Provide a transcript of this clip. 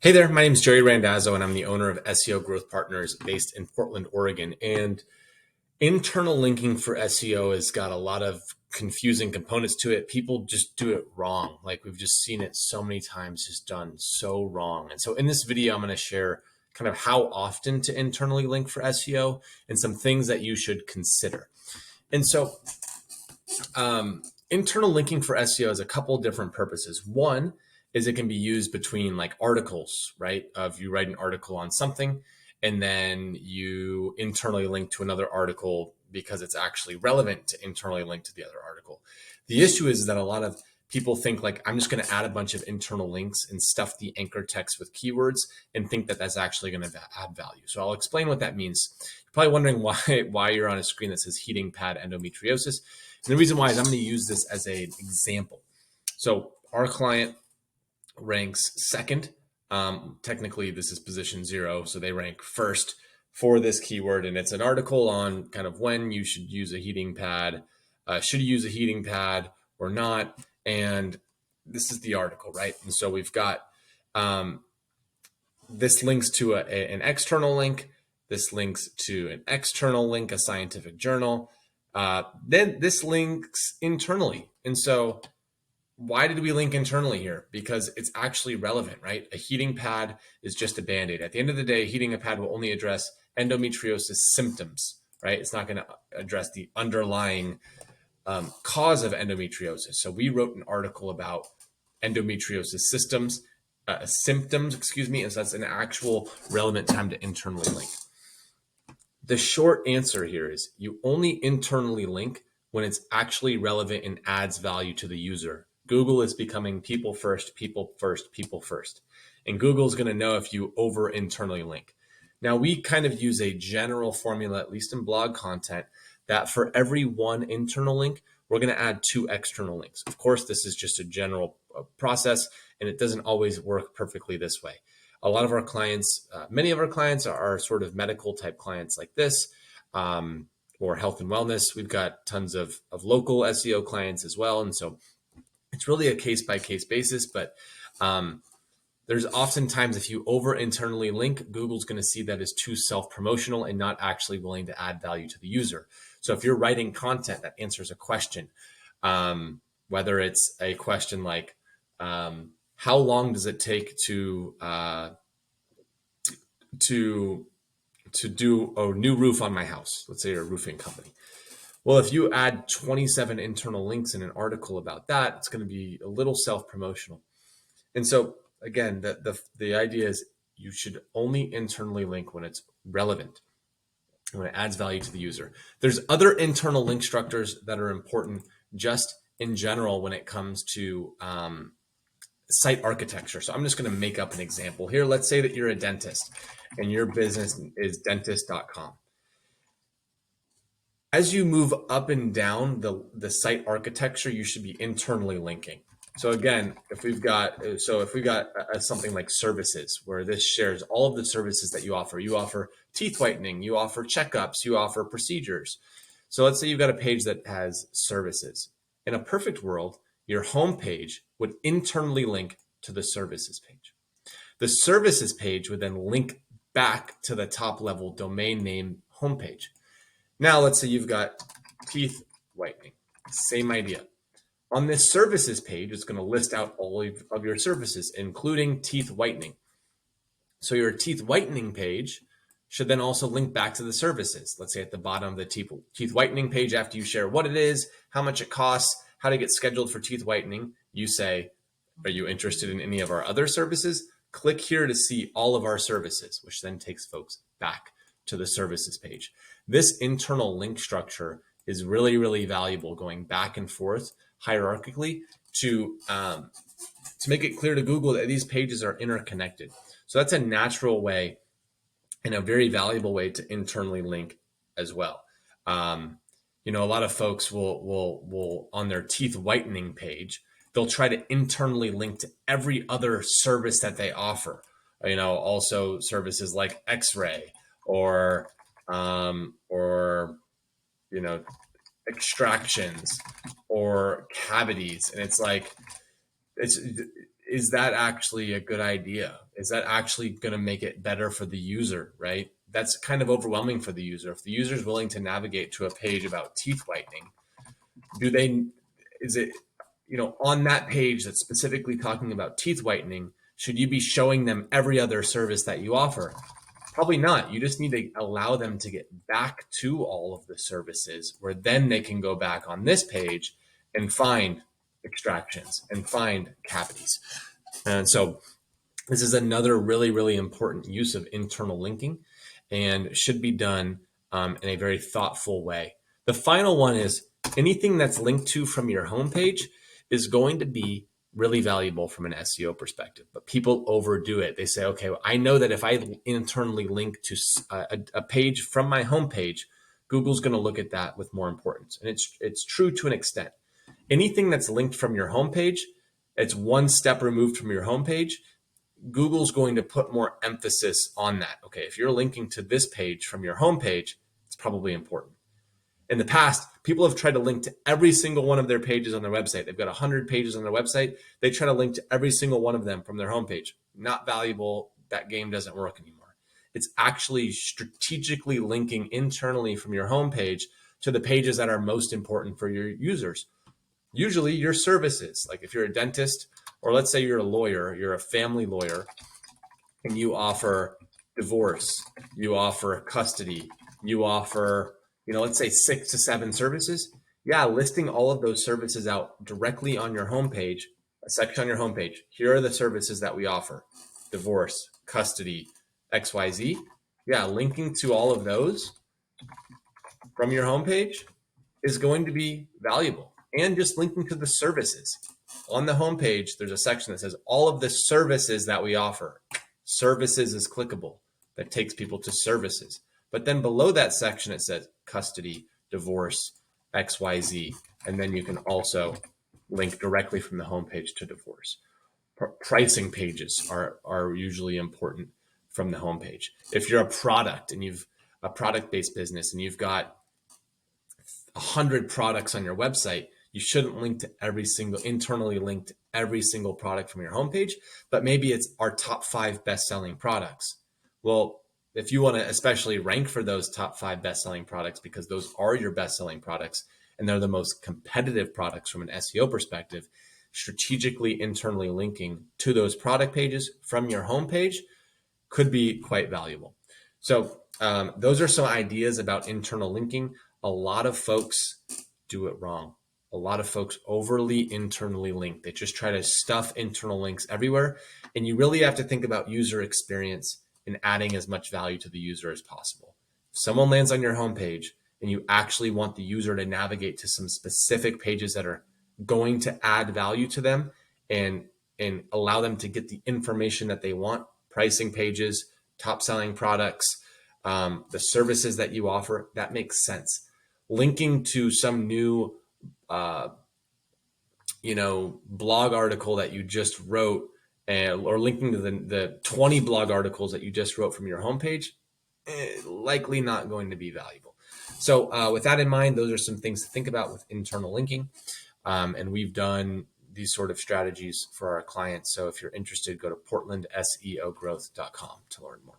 Hey there, my name is Jerry Randazzo, and I'm the owner of SEO Growth Partners based in Portland, Oregon. And internal linking for SEO has got a lot of confusing components to it. People just do it wrong. Like we've just seen it so many times, just done so wrong. And so in this video, I'm going to share kind of how often to internally link for SEO and some things that you should consider. And so internal linking for SEO has a couple different purposes. One is it can be used between like articles, right? If you write an article on something and then you internally link to another article because it's actually relevant to internally link to the other article. The issue is that a lot of people think like, I'm just going to add a bunch of internal links and stuff the anchor text with keywords and think that that's actually going to add value. So I'll explain what that means. You're probably wondering why you're on a screen that says heating pad endometriosis. And the reason why is I'm going to use this as an example. So our client ranks second. Technically, this is position 0. So they rank first for this keyword. And it's an article on kind of when you should use a heating pad. Should you use a heating pad or not? And this is the article, right? And so we've got this links to an external link. This links to an external link, a scientific journal. Then this links internally. And so why did we link internally here? Because it's actually relevant, right? A heating pad is just a Band-Aid. At the end of the day, heating a pad will only address endometriosis symptoms, right? It's not going to address the underlying cause of endometriosis. So we wrote an article about endometriosis symptoms, and so that's an actual relevant time to internally link. The short answer here is you only internally link when it's actually relevant and adds value to the user. Google is becoming people first, people first, people first. And Google's going to know if you over internally link. Now, we kind of use a general formula, at least in blog content, that for every one internal link, we're going to add 2 external links. Of course, this is just a general process, and it doesn't always work perfectly this way. A lot of our clients, many of our clients are sort of medical type clients like this, or health and wellness. We've got tons of local SEO clients as well. And so it's really a case by case basis, but there's oftentimes if you over internally link, Google's going to see that as too self-promotional and not actually willing to add value to the user. So if you're writing content that answers a question, whether it's a question like, how long does it take to do a new roof on my house? Let's say you're a roofing company. Well, if you add 27 internal links in an article about that, it's going to be a little self-promotional. And so again, the idea is you should only internally link when it's relevant, when it adds value to the user. There's other internal link structures that are important just in general when it comes to site architecture. So I'm just going to make up an example here. Let's say that you're a dentist and your business is dentist.com. As you move up and down the site architecture, you should be internally linking. So again, if we've got something like services, where this shares all of the services that you offer teeth whitening, you offer checkups, you offer procedures. So let's say you've got a page that has services. In a perfect world, your home page would internally link to the services page. The services page would then link back to the top level domain name homepage. Now, let's say you've got teeth whitening, same idea. On this services page, it's going to list out all of your services, including teeth whitening. So your teeth whitening page should then also link back to the services. Let's say at the bottom of the teeth whitening page, after you share what it is, how much it costs, how to get scheduled for teeth whitening, you say, are you interested in any of our other services? Click here to see all of our services, which then takes folks back to the services page. This internal link structure is really, really valuable, going back and forth hierarchically to make it clear to Google that these pages are interconnected. So that's a natural way and a very valuable way to internally link as well. A lot of folks will on their teeth whitening page, they'll try to internally link to every other service that they offer. Also services like X-ray or extractions or cavities. And it's like, is that actually a good idea? Is that actually going to make it better for the user, right? That's kind of overwhelming for the user. If the user is willing to navigate to a page about teeth whitening, is it, on that page that's specifically talking about teeth whitening, should you be showing them every other service that you offer? Probably not. You just need to allow them to get back to all of the services, where then they can go back on this page and find extractions and find cavities. And so this is another really, really important use of internal linking, and should be done in a very thoughtful way. The final one is anything that's linked to from your homepage is going to be really valuable from an SEO perspective, but people overdo it. They say, okay, well, I know that if I internally link to a page from my homepage, Google's going to look at that with more importance. And it's true to an extent. Anything that's linked from your homepage, it's one step removed from your homepage. Google's going to put more emphasis on that. Okay, if you're linking to this page from your homepage, it's probably important. In the past, people have tried to link to every single one of their pages on their website. They've got 100 pages on their website. They try to link to every single one of them from their homepage. Not valuable. That game doesn't work anymore. It's actually strategically linking internally from your homepage to the pages that are most important for your users. Usually your services, like if you're a dentist, or let's say you're a lawyer, you're a family lawyer, and you offer divorce, you offer custody, you offer, let's say 6 to 7 services. Yeah, listing all of those services out directly on your homepage, a section on your homepage. Here are the services that we offer: divorce, custody, XYZ. Yeah, linking to all of those from your homepage is going to be valuable. And just linking to the services. On the homepage, there's a section that says all of the services that we offer. Services is clickable. That takes people to services. But then below that section, it says custody, divorce, XYZ. And then you can also link directly from the homepage to divorce. Pricing pages are usually important from the homepage. If you're a product and you've a product-based business and you've got 100 products on your website, you shouldn't link to internally link to every single product from your homepage, but maybe it's our top 5 best-selling products. Well, if you want to especially rank for those top 5 best-selling products, because those are your best-selling products and they're the most competitive products from an SEO perspective, strategically internally linking to those product pages from your homepage could be quite valuable. So those are some ideas about internal linking. A lot of folks do it wrong. A lot of folks overly internally link. They just try to stuff internal links everywhere. And you really have to think about user experience and adding as much value to the user as possible. If someone lands on your homepage and you actually want the user to navigate to some specific pages that are going to add value to them and allow them to get the information that they want, pricing pages, top selling products, the services that you offer, that makes sense. Linking to some new blog article that you just wrote, or linking to the 20 blog articles that you just wrote from your homepage, likely not going to be valuable. So with that in mind, those are some things to think about with internal linking. And we've done these sort of strategies for our clients. So if you're interested, go to portlandseogrowth.com to learn more.